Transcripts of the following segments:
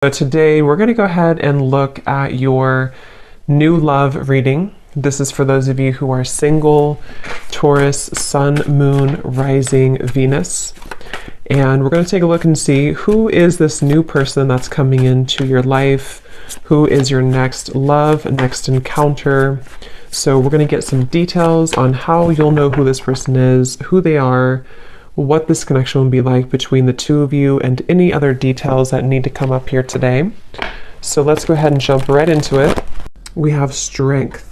So today we're going to go ahead and look at your new love reading. This is for those of you who are single, Taurus, Sun, Moon, Rising, Venus. And we're going to take a look and see who is this new person that's coming into your life, who is your next love, next encounter. So we're going to get some details on how you'll know who this person is, who they are, what this connection will be like between the two of you, and any other details that need to come up here today. So let's go ahead and jump right into it. We have strength.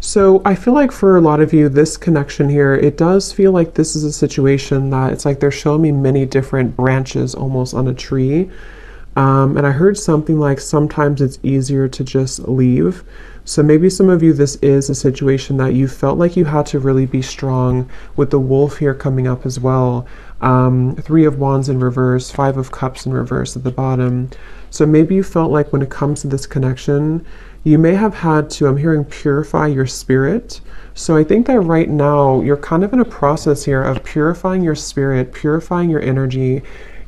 So I feel like for a lot of you, this connection here, it does feel like this is a situation that it's like they're showing me many different branches almost on a tree. And I heard something like sometimes it's easier to just leave. So maybe some of you, this is a situation that you felt like you had to really be strong, with the wolf here coming up as well. 3 of Wands in reverse, 5 of Cups in reverse at the bottom. So maybe you felt like when it comes to this connection, you may have had to, I'm hearing, purify your spirit. So I think that right now you're kind of in a process here of purifying your spirit, purifying your energy.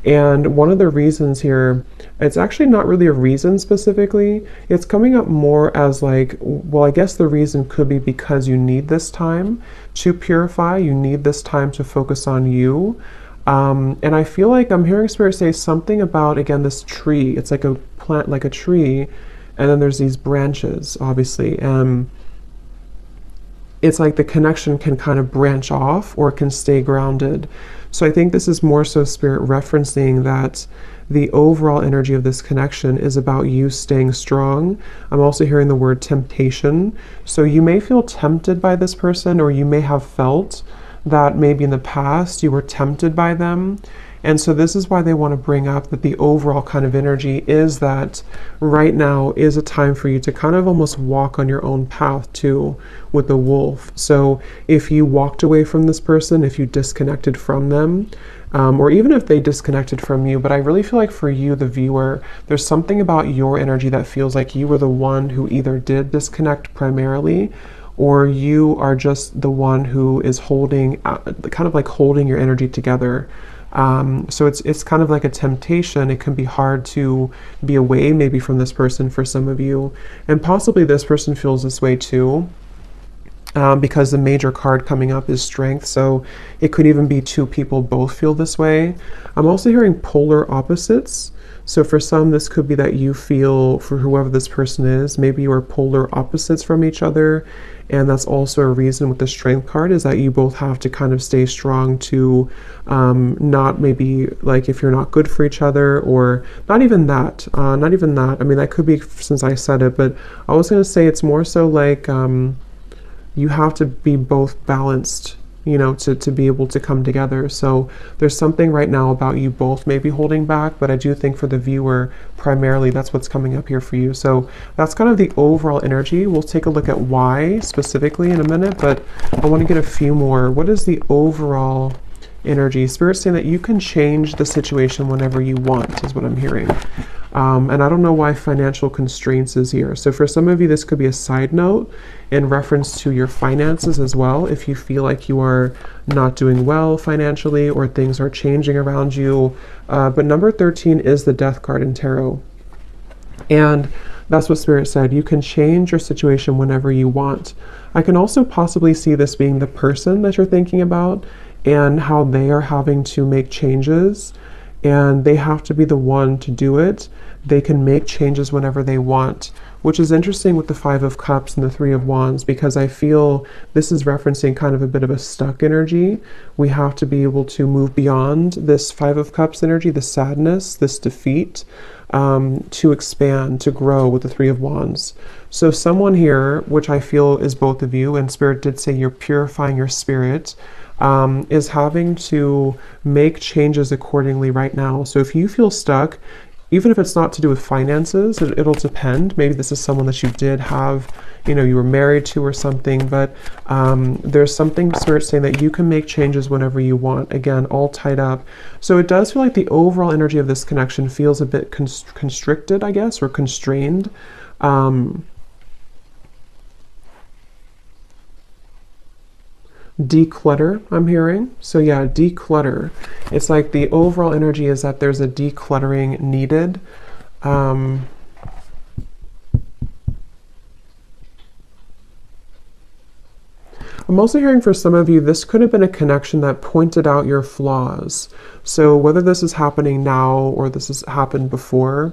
And one of the reasons here, it's actually not really a reason specifically. It's coming up more as like, well, I guess the reason could be because you need this time to purify. You need this time to focus on you. And I feel like I'm hearing Spirit say something about, again, this tree. It's like a plant, like a tree. And then there's these branches, obviously. It's like the connection can kind of branch off or can stay grounded. So I think this is more so Spirit referencing that the overall energy of this connection is about you staying strong. I'm also hearing the word temptation. So you may feel tempted by this person, or you may have felt that maybe in the past you were tempted by them. And so this is why they want to bring up that the overall kind of energy is that right now is a time for you to kind of almost walk on your own path too, with the wolf. So if you walked away from this person, if you disconnected from them, or even if they disconnected from you, but I really feel like for you, the viewer, there's something about your energy that feels like you were the one who either did disconnect primarily, or you are just the one who is holding, kind of like holding your energy together. So it's kind of like a temptation. It can be hard to be away maybe from this person for some of you, and possibly this person feels this way too, because the major card coming up is strength. So it could even be 2 people both feel this way. I'm also hearing polar opposites. So for some, this could be that you feel, for whoever this person is, maybe you are polar opposites from each other. And that's also a reason with the strength card, is that you both have to kind of stay strong to not maybe like if you're not good for each other, or not even that. I mean, that could be since I said it, but I was going to say it's more so like you have to be both balanced, you know, to be able to come together. So there's something right now about you both maybe holding back, but I do think for the viewer, primarily that's what's coming up here for you. So that's kind of the overall energy. We'll take a look at why specifically in a minute, but I want to get a few more. What is the overall energy? Spirit's saying that you can change the situation whenever you want, is what I'm hearing. And I don't know why financial constraints is here. So for some of you, this could be a side note in reference to your finances as well. If you feel like you are not doing well financially, or things are changing around you. But number 13 is the Death card in tarot. And that's what Spirit said. You can change your situation whenever you want. I can also possibly see this being the person that you're thinking about, and how they are having to make changes, and they have to be the one to do it. They can make changes whenever they want, which is interesting with the 5 of Cups and the 3 of Wands, because I feel this is referencing kind of a bit of a stuck energy. We have to be able to move beyond this 5 of Cups energy, the sadness, this defeat, to expand, to grow with the 3 of Wands. So someone here, which I feel is both of you, and Spirit did say you're purifying your spirit, is having to make changes accordingly right now. So if you feel stuck, even if it's not to do with finances, it'll depend. Maybe this is someone that you did have, you know, you were married to or something, but there's something Spirit saying that you can make changes whenever you want. Again, all tied up. So it does feel like the overall energy of this connection feels a bit constricted, I guess, or constrained. declutter, I'm hearing. So yeah, declutter. It's like the overall energy is that there's a decluttering needed. I'm also hearing for some of you, this could have been a connection that pointed out your flaws. So whether this is happening now or this has happened before,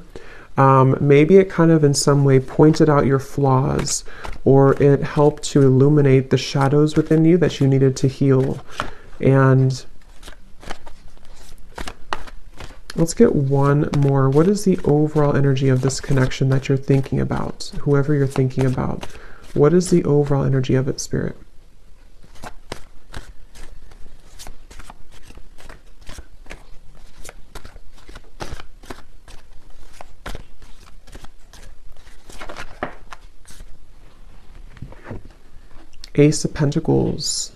maybe it kind of in some way pointed out your flaws, or it helped to illuminate the shadows within you that you needed to heal. And let's get one more. What is the overall energy of this connection that you're thinking about? Whoever you're thinking about, what is the overall energy of it, Spirit? Ace of Pentacles.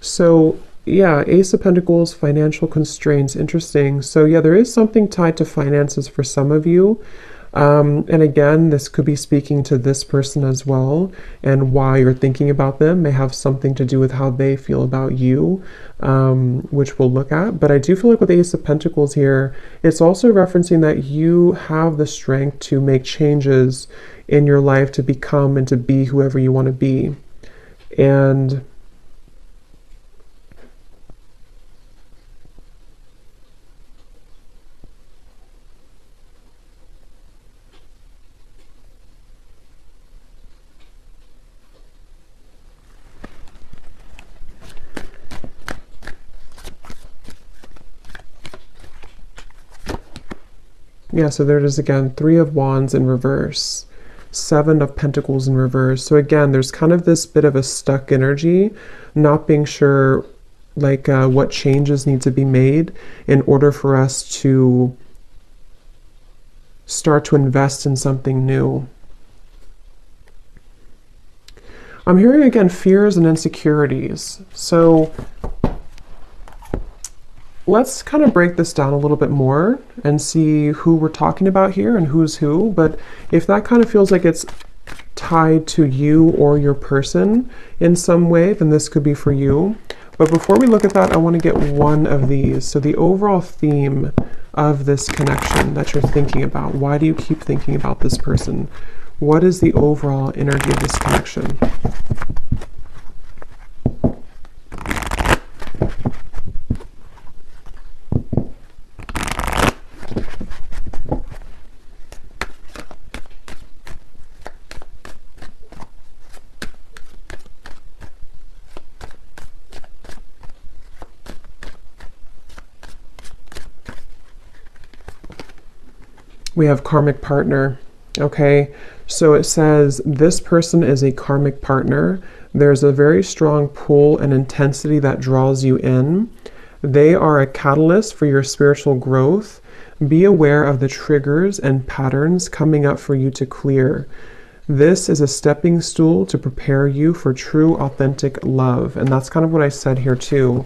So yeah, Ace of Pentacles, financial constraints, interesting. So yeah, there is something tied to finances for some of you. And again, this could be speaking to this person as well, and why you're thinking about them may have something to do with how they feel about you, which we'll look at. But I do feel like with the Ace of Pentacles here, it's also referencing that you have the strength to make changes in your life to become and to be whoever you want to be. And yeah, so there it is again, Three of Wands in reverse, Seven of Pentacles in reverse. So again, there's kind of this bit of a stuck energy, not being sure like what changes need to be made in order for us to start to invest in something new. I'm hearing again fears and insecurities. So let's kind of break this down a little bit more and see who we're talking about here and who's who. But if that kind of feels like it's tied to you or your person in some way, then this could be for you. But before we look at that, I want to get one of these. So the overall theme of this connection that you're thinking about, why do you keep thinking about this person? What is the overall energy of this connection? We have karmic partner. Okay, so it says this person is a karmic partner. There's a very strong pull and intensity that draws you in. They are a catalyst for your spiritual growth. Be aware of the triggers and patterns coming up for you to clear. This is a stepping stool to prepare you for true, authentic love. And that's kind of what I said here too.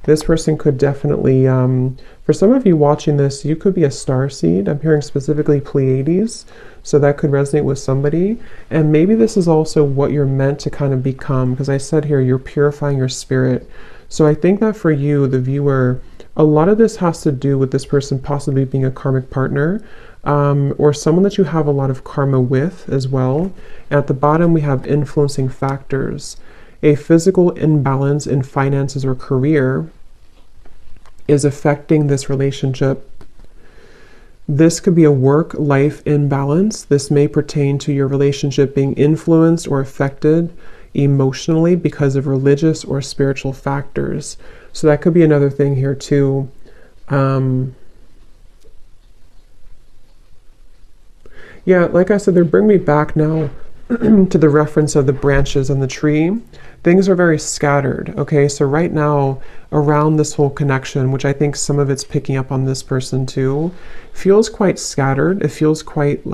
This person could definitely, for some of you watching this, you could be a starseed. I'm hearing specifically Pleiades, so that could resonate with somebody. And maybe this is also what you're meant to kind of become, because I said here, you're purifying your spirit. So I think that for you, the viewer, a lot of this has to do with this person possibly being a karmic partner, or someone that you have a lot of karma with as well. And at the bottom, we have influencing factors. A physical imbalance in finances or career is affecting this relationship. This could be a work-life imbalance. This may pertain to your relationship being influenced or affected emotionally because of religious or spiritual factors. So that could be another thing here too. Yeah, like I said, they bring me back now to the reference of the branches on the tree. Things are very scattered. Okay, so right now around this whole connection, which I think some of it's picking up on this person too, feels quite scattered. It feels quite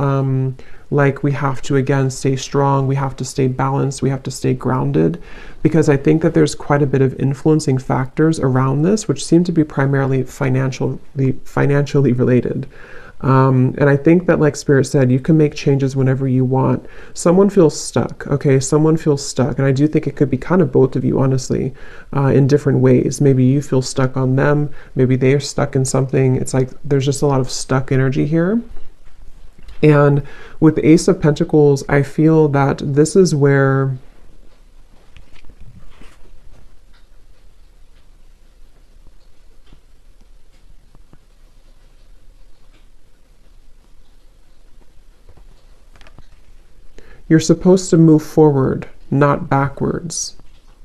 like we have to again stay strong, we have to stay balanced, we have to stay grounded, because I think that there's quite a bit of influencing factors around this, which seem to be primarily financially related. And I think that, like Spirit said, you can make changes whenever you want. Someone feels stuck, okay? Someone feels stuck. And I do think it could be kind of both of you, honestly, in different ways. Maybe you feel stuck on them. Maybe they are stuck in something. It's like there's just a lot of stuck energy here. And with the Ace of Pentacles, I feel that this is where you're supposed to move forward, not backwards,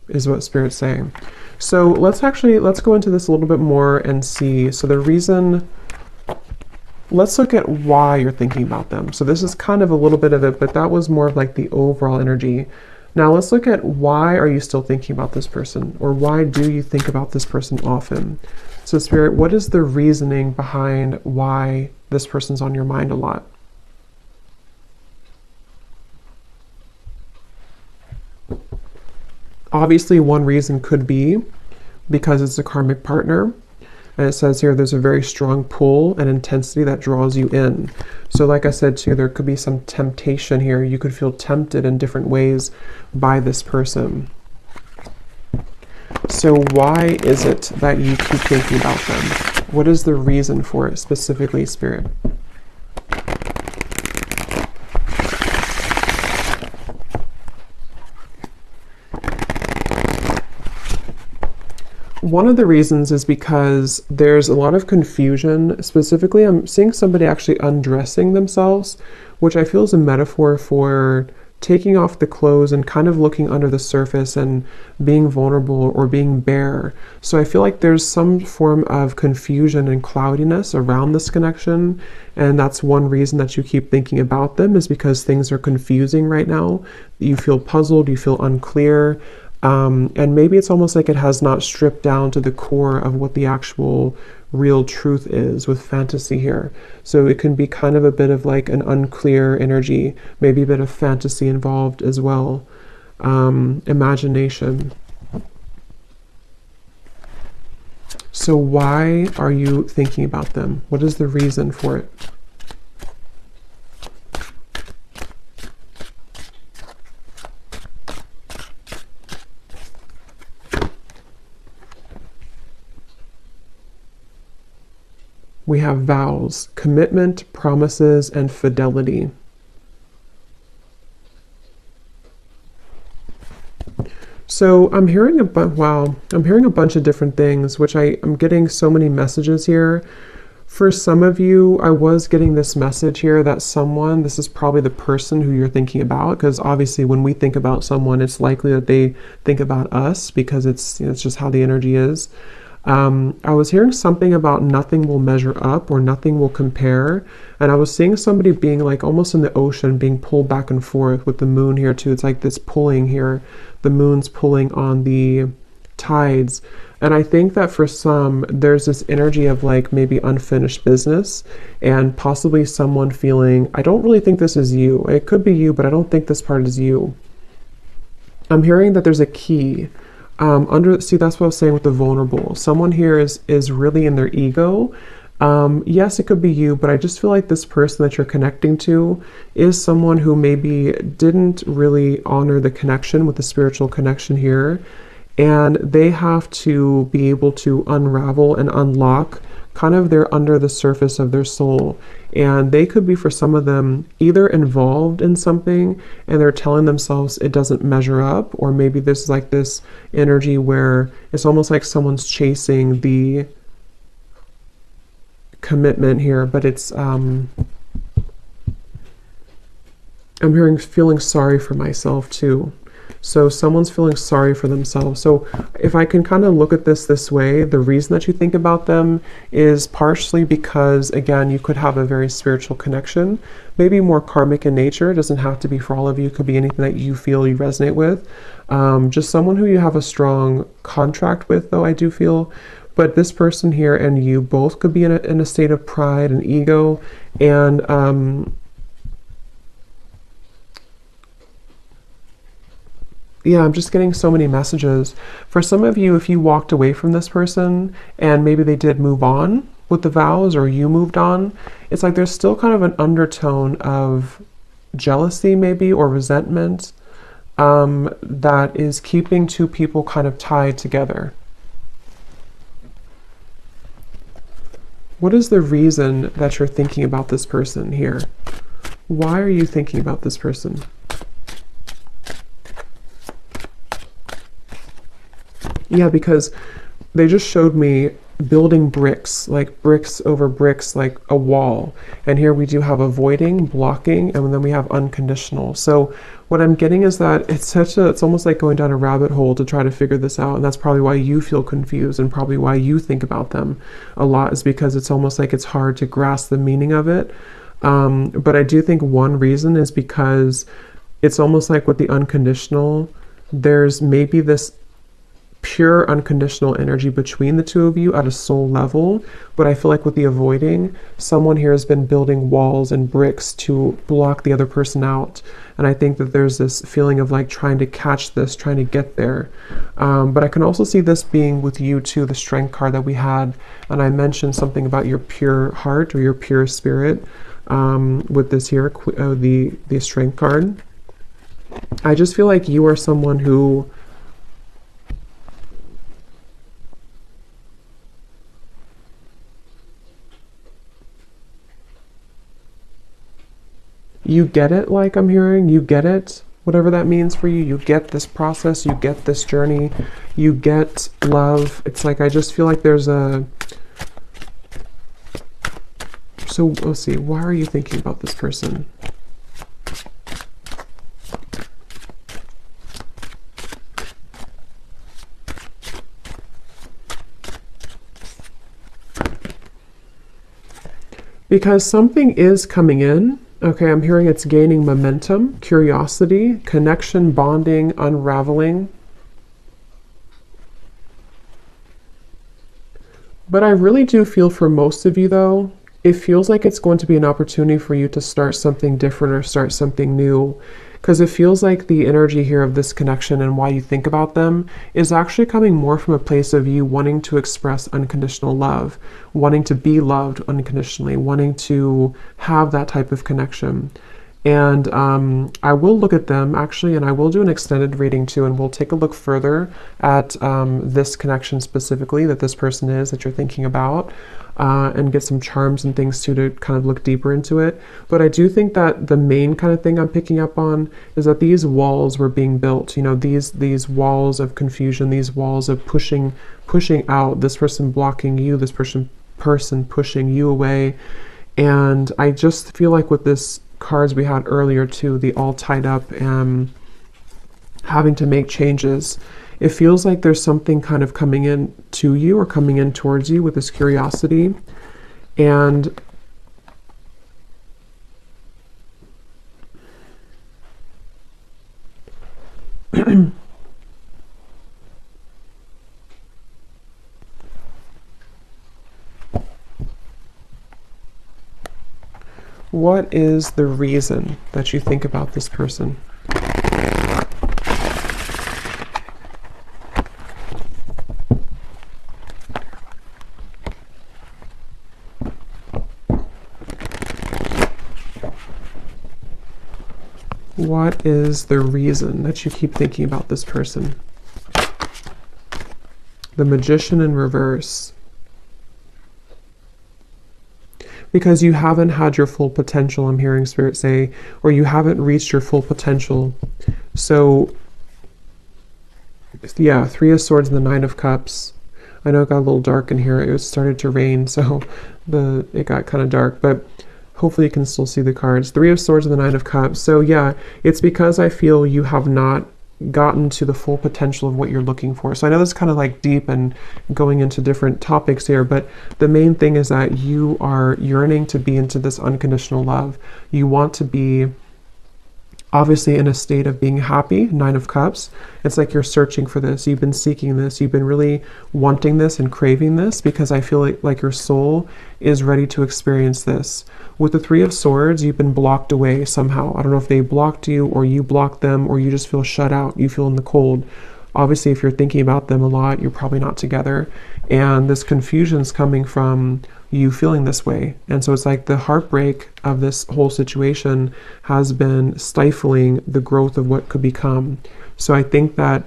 is what Spirit's saying. So let's go into this a little bit more and see. So the reason, let's look at why you're thinking about them. So this is kind of a little bit of it, but that was more of like the overall energy. Now let's look at why are you still thinking about this person, or why do you think about this person often? So Spirit, what is the reasoning behind why this person's on your mind a lot? Obviously, one reason could be because it's a karmic partner. And it says here there's a very strong pull and intensity that draws you in. So like I said too, there could be some temptation here. You could feel tempted in different ways by this person. So why is it that you keep thinking about them? What is the reason for it specifically, Spirit? One of the reasons is because there's a lot of confusion. Specifically, I'm seeing somebody actually undressing themselves, which I feel is a metaphor for taking off the clothes and kind of looking under the surface and being vulnerable or being bare. So I feel like there's some form of confusion and cloudiness around this connection. And that's one reason that you keep thinking about them, is because things are confusing right now. You feel puzzled, you feel unclear. And maybe it's almost like it has not stripped down to the core of what the actual real truth is with fantasy here. So it can be kind of a bit of like an unclear energy, maybe a bit of fantasy involved as well. Imagination. So why are you thinking about them? What is the reason for it? We have vows, commitment, promises, and fidelity. So I'm hearing I'm hearing a bunch of different things, which I'm getting so many messages here. For some of you, I was getting this message here that this is probably the person who you're thinking about, because obviously when we think about someone, it's likely that they think about us, because it's just how the energy is. I was hearing something about nothing will measure up or nothing will compare. And I was seeing somebody being like almost in the ocean, being pulled back and forth with the moon here too. It's like this pulling here. The moon's pulling on the tides. And I think that for some, there's this energy of like maybe unfinished business, and possibly someone feeling, I don't really think this is you. It could be you, but I don't think this part is you. I'm hearing that there's a key. See, that's what I was saying with the vulnerable. Someone here is really in their ego. Yes, it could be you, but I just feel like this person that you're connecting to is someone who maybe didn't really honor the connection with the spiritual connection here. And they have to be able to unravel and unlock kind of their under the surface of their soul. And they could be, for some of them, either involved in something and they're telling themselves it doesn't measure up, or maybe there's like this energy where it's almost like someone's chasing the commitment here, but it's I'm feeling sorry for myself too. So someone's feeling sorry for themselves. So if I can kind of look at this way, the reason that you think about them is partially because, again, you could have a very spiritual connection, maybe more karmic in nature. It doesn't have to be for all of you. It could be anything that you feel you resonate with. Just someone who you have a strong contract with, though, I do feel. But this person here and you both could be in a state of pride and ego, and yeah, I'm just getting so many messages. For some of you, if you walked away from this person and maybe they did move on, with the vows, or you moved on, it's like there's still kind of an undertone of jealousy maybe, or resentment, that is keeping two people kind of tied together. What is the reason that you're thinking about this person here? Why are you thinking about this person? Yeah, because they just showed me building bricks, like bricks over bricks, like a wall. And here we do have avoiding, blocking, and then we have unconditional. So what I'm getting is that it's almost like going down a rabbit hole to try to figure this out. And that's probably why you feel confused, and probably why you think about them a lot, is because it's almost like it's hard to grasp the meaning of it. But I do think one reason is because it's almost like with the unconditional, there's maybe this pure unconditional energy between the two of you at a soul level. But I feel like with the avoiding, someone here has been building walls and bricks to block the other person out. And I think that there's this feeling of like trying to catch this, trying to get there. But I can also see this being with you too, the strength card that we had. And I mentioned something about your pure heart or your pure spirit with this here, the strength card. I just feel like you are someone who you get it, like I'm hearing, you get it, whatever that means for you. You get this process, you get this journey, you get love. It's like, I just feel like there's a... So let's see, why are you thinking about this person? Because something is coming in. Okay, I'm hearing it's gaining momentum, curiosity, connection, bonding, unraveling. But I really do feel for most of you though, it feels like it's going to be an opportunity for you to start something different or start something new. Because it feels like the energy here of this connection and why you think about them is actually coming more from a place of you wanting to express unconditional love, wanting to be loved unconditionally, wanting to have that type of connection. And I will look at them actually, and I will do an extended reading too, and we'll take a look further at this connection specifically that this person is that you're thinking about, and get some charms and things too to kind of look deeper into it. But I do think that the main kind of thing I'm picking up on is that these walls were being built, you know, these walls of confusion, these walls of pushing out, this person blocking you, this person pushing you away. And I just feel like with this cards we had earlier too, the all tied up and having to make changes, it feels like there's something kind of coming in to you or coming in towards you with this curiosity. And what is the reason that you think about this person? What is the reason that you keep thinking about this person? The Magician in reverse. Because you haven't had your full potential, I'm hearing Spirit say, or you haven't reached your full potential. So, yeah, Three of Swords and the Nine of Cups. I know it got a little dark in here. It started to rain, so it got kind of dark, but hopefully you can still see the cards. Three of Swords and the Nine of Cups. So yeah, it's because I feel you have not gotten to the full potential of what you're looking for. So I know this is kind of like deep and going into different topics here, but the main thing is that you are yearning to be into this unconditional love. You want to be obviously in a state of being happy, Nine of Cups. It's like you're searching for this. You've been seeking this. You've been really wanting this and craving this, because I feel like your soul is ready to experience this. With the Three of Swords, you've been blocked away somehow. I don't know if they blocked you or you blocked them, or you just feel shut out. You feel in the cold. obviously if you're thinking about them a lot, you're probably not together. And this confusion is coming from you feeling this way. And so it's like the heartbreak of this whole situation has been stifling the growth of what could become. So I think that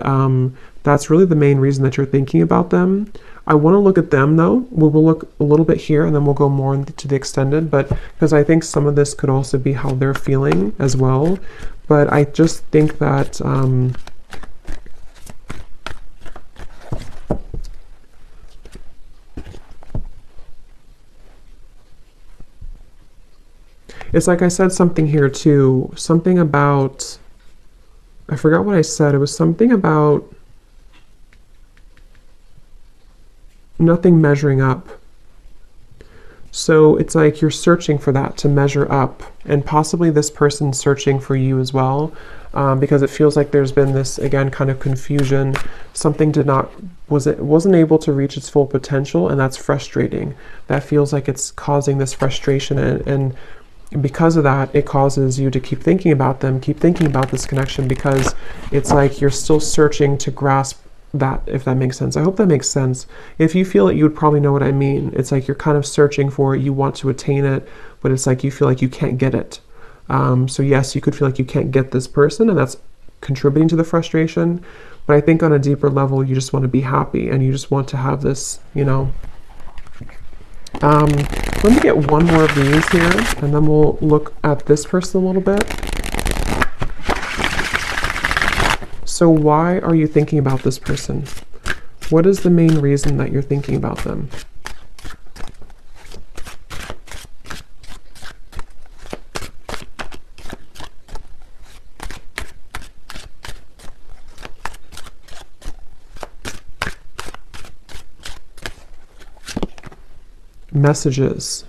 that's really the main reason that you're thinking about them. I want to look at them though. We'll look a little bit here and then we'll go more into the extended, but because I think some of this could also be how they're feeling as well. But I just think that it's like I said something here too, something about, I forgot what I said. It was something about nothing measuring up. So it's like you're searching for that to measure up, and possibly this person's searching for you as well, because it feels like there's been this, again, kind of confusion. Something wasn't able to reach its full potential, and that's frustrating. That feels like it's causing this frustration, and because of that, it causes you to keep thinking about them, keep thinking about this connection, because it's like you're still searching to grasp that, if that makes sense. I hope that makes sense. If you feel it, you would probably know what I mean. It's like you're kind of searching for it, you want to attain it, but it's like you feel like you can't get it. So yes, you could feel like you can't get this person, and that's contributing to the frustration. But I think on a deeper level, you just want to be happy, and you just want to have this, you know. Let me get one more of these here, and then we'll look at this person a little bit. So why are you thinking about this person? What is the main reason that you're thinking about them? Messages.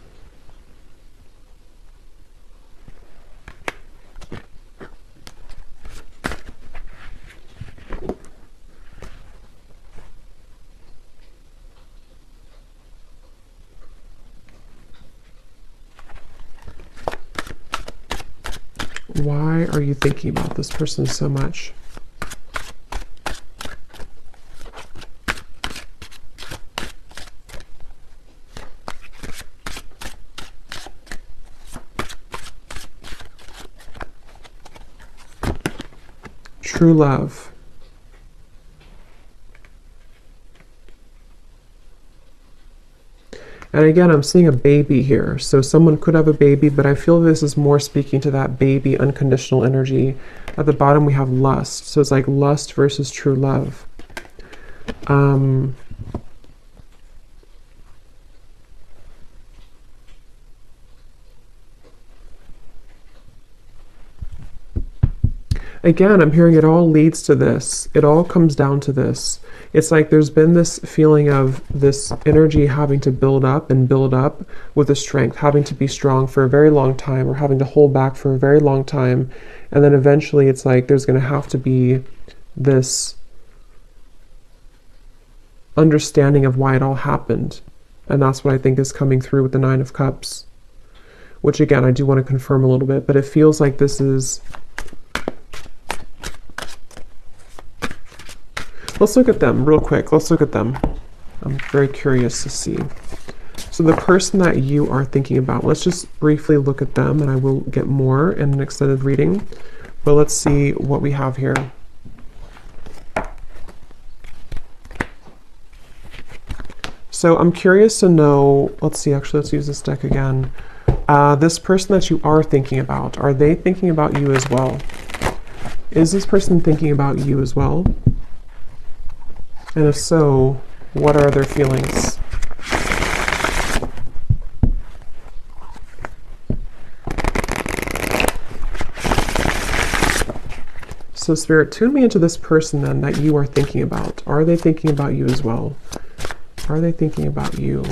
Why are you thinking about this person so much? True love. And again, I'm seeing a baby here. So someone could have a baby, but I feel this is more speaking to that baby unconditional energy. At the bottom, we have lust. So it's like lust versus true love. Again, I'm hearing it all leads to this. It all comes down to this. It's like there's been this feeling of this energy having to build up and build up with a strength, having to be strong for a very long time, or having to hold back for a very long time. And then eventually it's like there's going to have to be this understanding of why it all happened. And that's what I think is coming through with the Nine of Cups, which again, I do want to confirm a little bit, but it feels like this is... Let's look at them real quick. Let's look at them. I'm very curious to see. So the person that you are thinking about, let's just briefly look at them, and I will get more in an extended reading. But let's see what we have here. So I'm curious to know, let's see, actually, let's use this deck again. This person that you are thinking about, are they thinking about you as well? Is this person thinking about you as well? And if so, what are their feelings? So Spirit, tune me into this person then that you are thinking about. Are they thinking about you as well? Are they thinking about you?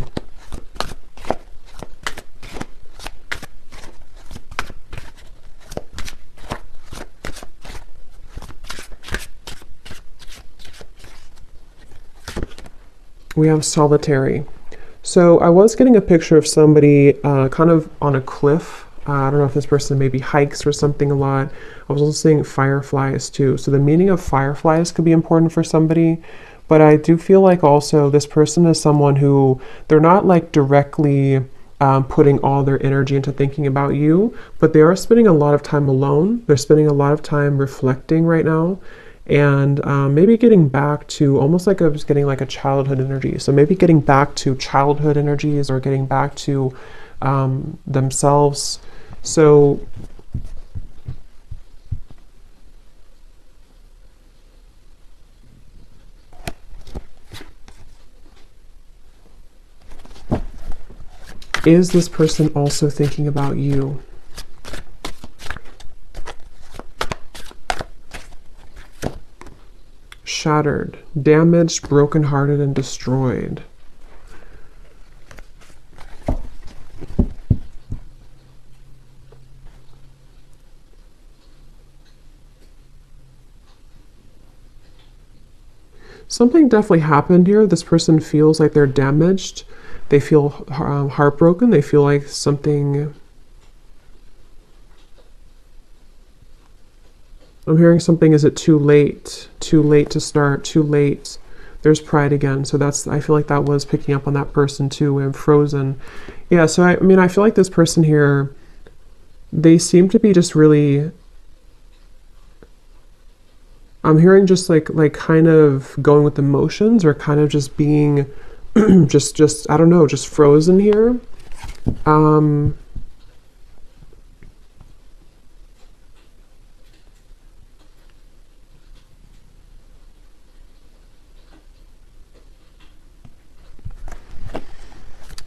We have solitary. So I was getting a picture of somebody kind of on a cliff I don't know if this person maybe hikes or something a lot. I was also seeing fireflies too. So the meaning of fireflies could be important for somebody. But I do feel like also this person is someone who they're not like directly putting all their energy into thinking about you, but they are spending a lot of time alone. They're spending a lot of time reflecting right now, and maybe getting back to almost like I was getting like a childhood energy. So maybe getting back to childhood energies or getting back to themselves. So is this person also thinking about you? Shattered, damaged, brokenhearted, and destroyed. Something definitely happened here. This person feels like they're damaged. They feel heartbroken. They feel like something... I'm hearing something, is it too late? Too late to start, too late. There's pride again. So that's, I feel like that was picking up on that person too, and frozen. Yeah, so I mean, I feel like this person here, they seem to be just really... I'm hearing just like kind of going with emotions, or kind of just being just I don't know, just frozen here.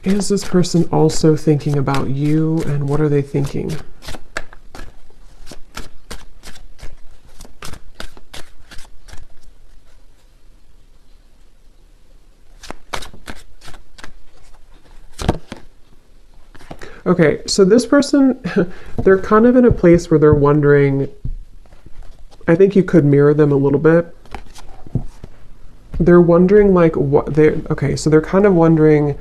Is this person also thinking about you, and what are they thinking? Okay, so this person, they're kind of in a place where they're wondering, I think you could mirror them a little bit. They're wondering like what okay, so they're kind of wondering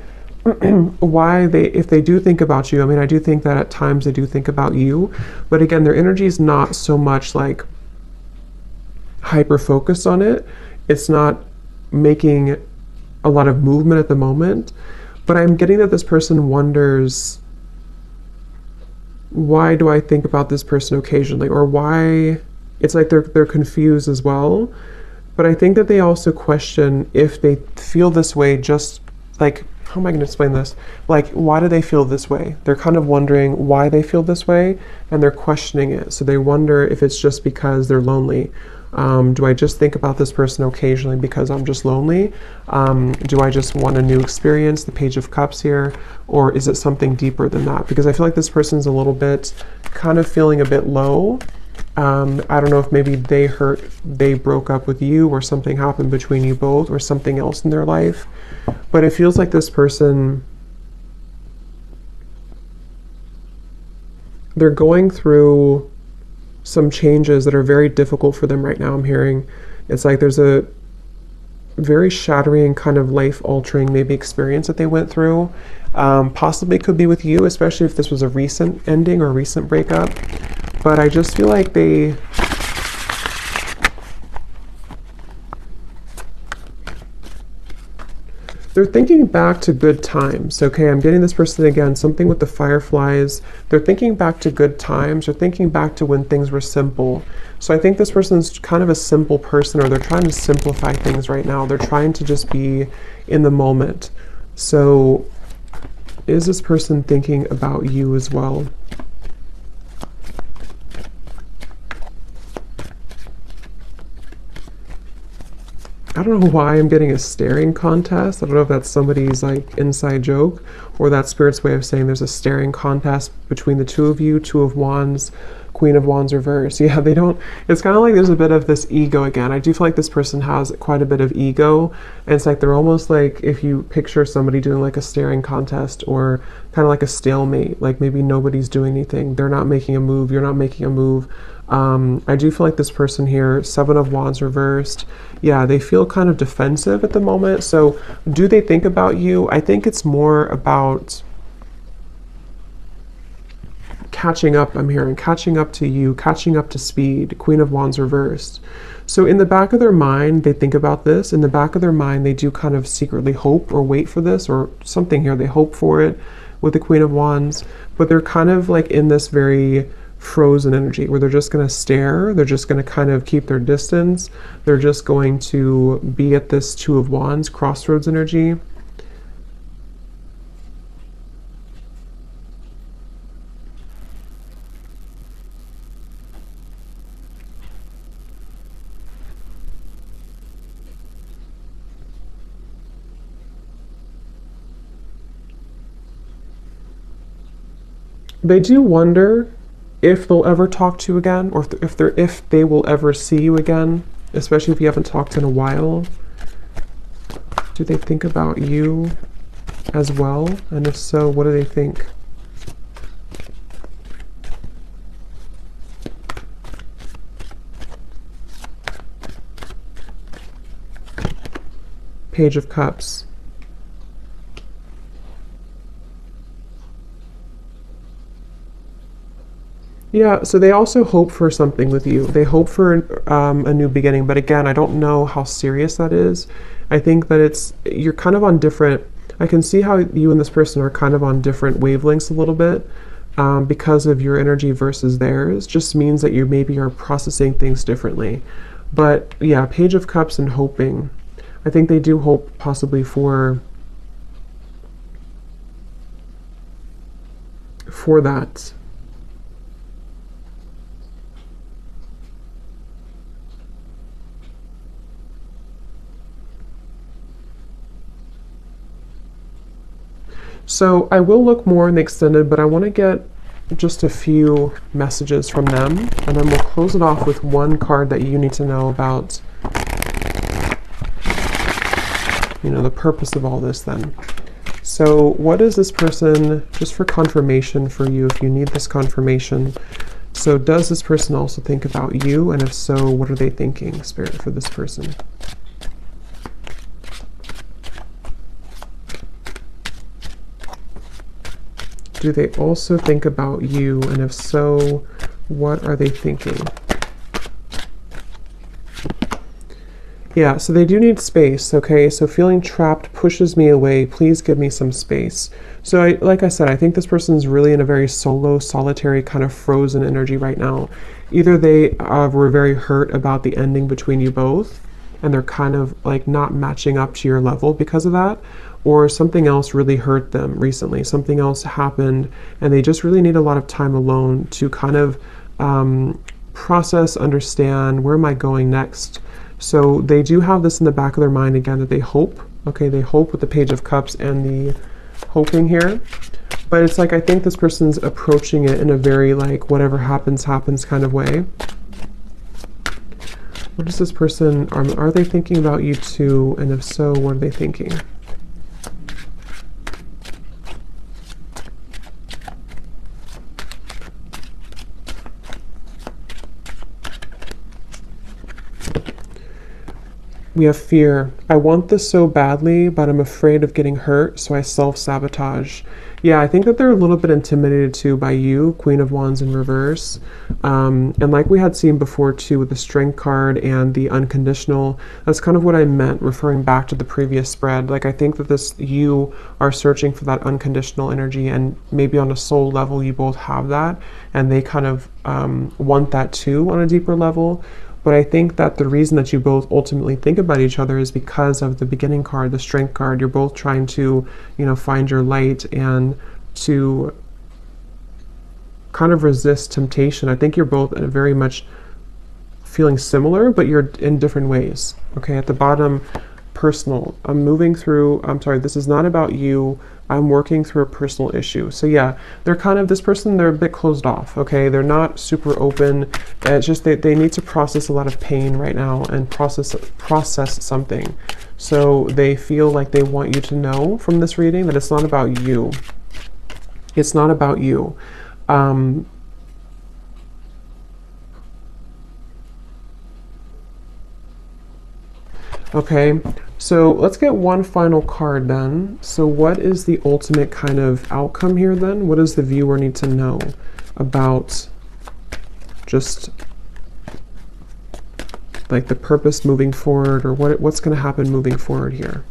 why if they do think about you. I mean, I do think that at times they do think about you, but again, their energy is not so much like hyper focused on it. It's not making a lot of movement at the moment, but I'm getting that this person wonders, why do I think about this person occasionally, or why it's like they're confused as well. But I think that they also question if they feel this way, just like, how am I going to explain this? Like, why do they feel this way? They're kind of wondering why they feel this way, and they're questioning it. So they wonder if it's just because they're lonely. Do I just think about this person occasionally because I'm just lonely? Do I just want a new experience, the Page of Cups here? Or is it something deeper than that? Because I feel like this person's a little bit kind of feeling a bit low. I don't know if maybe they broke up with you, or something happened between you both, or something else in their life. But it feels like this person, they're going through some changes that are very difficult for them right now. I'm hearing it's like there's a very shattering, kind of life altering maybe experience that they went through. Possibly could be with you, especially if this was a recent ending or a recent breakup. But I just feel like they're thinking back to good times. Okay, I'm getting this person again, something with the fireflies. They're thinking back to good times. They're thinking back to when things were simple. So I think this person's kind of a simple person, or they're trying to simplify things right now. They're trying to just be in the moment. So is this person thinking about you as well? I don't know why I'm getting a staring contest. I don't know if that's somebody's like inside joke, or that's Spirit's way of saying there's a staring contest between the two of you. Two of Wands, Queen of Wands reverse. Yeah, they don't, it's kind of like there's a bit of this ego again. I do feel like this person has quite a bit of ego, and it's like they're almost like, if you picture somebody doing like a staring contest, or kind of like a stalemate, like maybe nobody's doing anything. They're not making a move, you're not making a move. I do feel like this person here, Seven of Wands reversed, yeah, they feel kind of defensive at the moment. So do they think about you? I think it's more about catching up, I'm hearing, catching up to you, catching up to speed, Queen of Wands reversed. So in the back of their mind, they think about this. In the back of their mind, they do kind of secretly hope or wait for this or something here. They hope for it with the Queen of Wands, but they're kind of like in this very frozen energy where they're just going to stare. They're just going to kind of keep their distance. They're just going to be at this Two of Wands crossroads energy. They do wonder if they'll ever talk to you again, or if they will ever see you again, especially if you haven't talked in a while. Do they think about you as well? And if so, what do they think? Page of Cups. Yeah, so they also hope for something with you. They hope for a new beginning, but again, I don't know how serious that is. I think that you're kind of on different, I can see how you and this person are kind of on different wavelengths a little bit because of your energy versus theirs. Just means that you maybe are processing things differently. But yeah, Page of Cups and hoping. I think they do hope possibly for that. So I will look more in the extended, but I want to get just a few messages from them, and then we'll close it off with one card that you need to know about, you know, the purpose of all this then. So what is this person, just for confirmation for you, if you need this confirmation. So does this person also think about you? And if so, what are they thinking, Spirit, for this person? Do they also think about you? And if so, what are they thinking? Yeah, so they do need space, okay? So feeling trapped pushes me away. Please give me some space. So like I said, I think this person's really in a very solo, solitary, kind of frozen energy right now. Either they were very hurt about the ending between you both, and they're kind of like not matching up to your level because of that, or something else really hurt them recently. Something else happened, and they just really need a lot of time alone to kind of process, understand, where am I going next? So they do have this in the back of their mind again, that they hope. Okay, they hope with the Page of Cups and the hoping here. But it's like, I think this person's approaching it in a very like, whatever happens, happens kind of way. What is this person, are they thinking about you too? And if so, what are they thinking? We have fear. I want this so badly, but I'm afraid of getting hurt, so I self-sabotage. Yeah, I think that they're a little bit intimidated too by you, Queen of Wands in reverse. And like we had seen before too with the Strength card and the unconditional, that's kind of what I meant referring back to the previous spread. Like I think that you are searching for that unconditional energy, and maybe on a soul level you both have that, and they kind of want that too on a deeper level. But I think that the reason that you both ultimately think about each other is because of the beginning card, the Strength card. You're both trying to, you know, find your light and to kind of resist temptation. I think you're both very much feeling similar, but you're in different ways. Okay, at the bottom, personal. I'm moving through, I'm sorry, this is not about you. I'm working through a personal issue. So yeah, they're kind of, this person, they're a bit closed off, okay? They're not super open. It's just they need to process a lot of pain right now and process something. So they feel like they want you to know from this reading that it's not about you. It's not about you. Okay, so let's get one final card then. So what is the ultimate kind of outcome here then? What does the viewer need to know about just like the purpose moving forward, or what's going to happen moving forward here.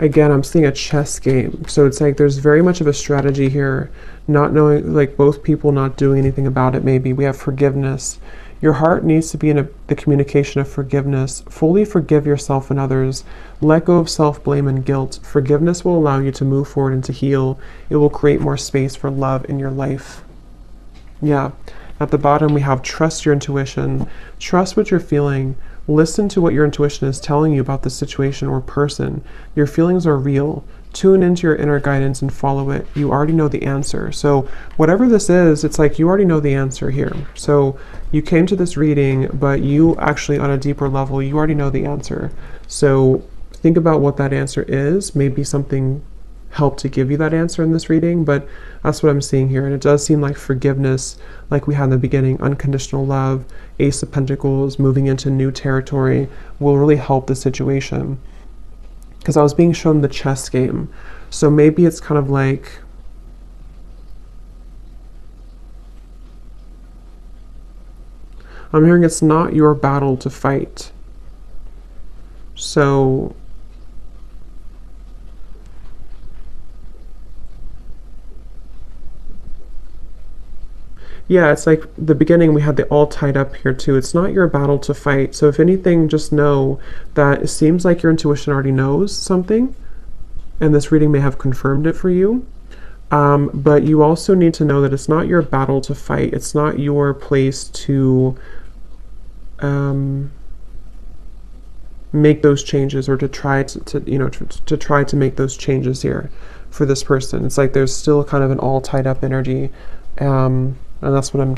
Again, I'm seeing a chess game. So it's like there's very much of a strategy here, not knowing, like both people not doing anything about it. Maybe we have forgiveness. Your heart needs to be in the communication of forgiveness. Fully forgive yourself and others. Let go of self-blame and guilt. Forgiveness will allow you to move forward and to heal. It will create more space for love in your life. Yeah. At the bottom, we have trust your intuition. Trust what you're feeling. Listen to what your intuition is telling you about the situation or person. Your feelings are real. Tune into your inner guidance and follow it. You already know the answer. So whatever this is, it's like you already know the answer here. So you came to this reading, but you actually, on a deeper level, you already know the answer. So think about what that answer is. Maybe something helped to give you that answer in this reading, but that's what I'm seeing here. And it does seem like forgiveness, like we had in the beginning, unconditional love, Ace of Pentacles, moving into new territory, will really help the situation. Because I was being shown the chess game. So maybe it's kind of like, I'm hearing it's not your battle to fight. So yeah, it's like the beginning, we had the all tied up here too. It's not your battle to fight. So if anything, just know that it seems like your intuition already knows something, and this reading may have confirmed it for you. But you also need to know that it's not your battle to fight. It's not your place to make those changes, or to try to try to make those changes here for this person. It's like there's still kind of an all tied up energy. And that's what I'm getting.